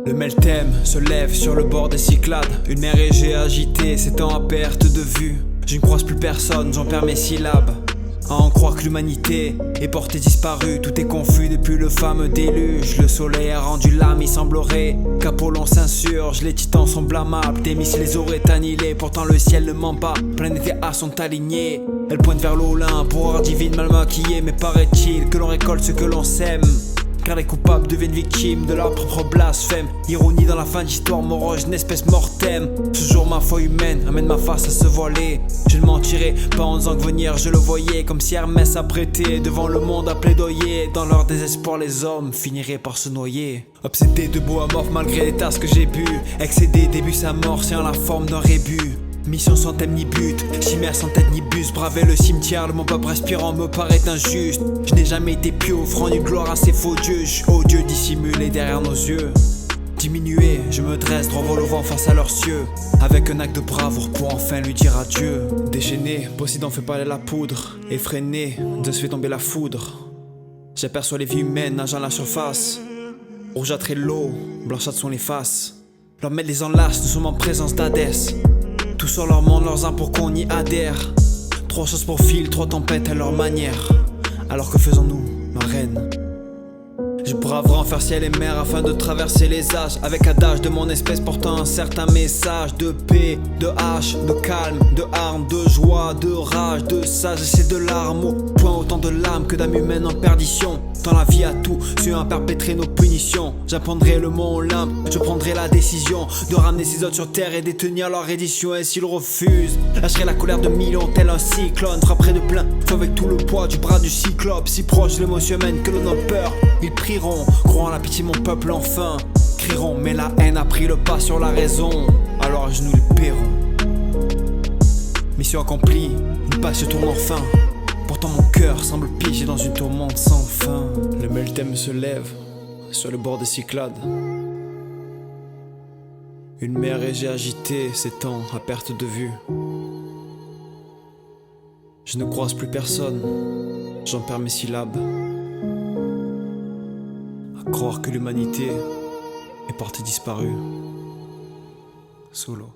Le Meltem se lève sur le bord des Cyclades. Une mer égée agitée s'étend à perte de vue. Je ne croise plus personne, j'en perds mes syllabes. À en croire que l'humanité est portée disparue. Tout est confus depuis le fameux déluge. Le soleil a rendu l'âme, il semblerait qu'Apollon s'insurge. Les titans sont blâmables, des missiles les auraient annihilés. Pourtant le ciel ne ment pas, planètes et A sont alignés. Elles pointent vers l'Olympe, pour divine mal maquillée. Mais paraît-il que l'on récolte ce que l'on sème, car les coupables deviennent victimes de leur propre blasphème. Ironie dans la fin d'histoire, morose, une espèce mortème. Ce jour ma foi humaine amène ma face à se voiler. Je ne mentirai pas en disant que venir je le voyais, comme si Hermès s'apprêtait devant le monde à plaidoyer. Dans leur désespoir les hommes finiraient par se noyer. Obsédé de beau amorphe malgré les tasses que j'ai bu. Excédé début sa mort, c'est en la forme d'un rébut. Mission sans thème ni but, chimère sans tête ni bus. Braver le cimetière, le mon peuple respirant me paraît injuste. Je n'ai jamais été pieux, offrant une gloire à ces faux dieux. Odieux dissimulé derrière nos yeux. Diminué, je me dresse, droit vol au vent face à leurs cieux. Avec un acte de bravoure pour enfin lui dire adieu. Déchaîné, Poséidon fait parler la poudre. Effréné, Zeus fait tomber la foudre. J'aperçois les vies humaines nageant à la surface. Rougeâtre est l'eau, blanchâtres sont les faces. Leurs mêles les enlacent, nous sommes en présence d'Hadès. Tout sur leur monde, leurs âmes pour qu'on y adhère. Trois choses profilent, trois tempêtes à leur manière. Alors que faisons-nous, ma reine? Je braverai enfer ciel et mer afin de traverser les âges. Avec adage de mon espèce portant un certain message. De paix, de hache, de calme, de armes, de joie, de rage, de sagesse et de larmes. Au point autant de larmes que d'âmes humaines en perdition. Dans la vie à tout, suis à perpétrer nos punitions. J'apprendrai le mot Olympe, je prendrai la décision de ramener ces autres sur terre et détenir leur édition. Et s'ils refusent, lâcherai la colère de millions tel un cyclone. Frapperai de plein feu avec tout le poids du bras du cyclope. Si proche de l'émotion humaine que l'on a peur. Ils prieront, croiront à la pitié mon peuple enfin. Crieront, mais la haine a pris le pas sur la raison. Alors à genoux ils paieront. Mission accomplie, une page se tourne enfin. Pourtant mon cœur semble piégé dans une tourmente sans fin. Le Meltem se lève sur le bord des Cyclades. Une mer égée agitée s'étend à perte de vue. Je ne croise plus personne, j'en perds mes syllabes. À croire que l'humanité est portée disparue. Solo.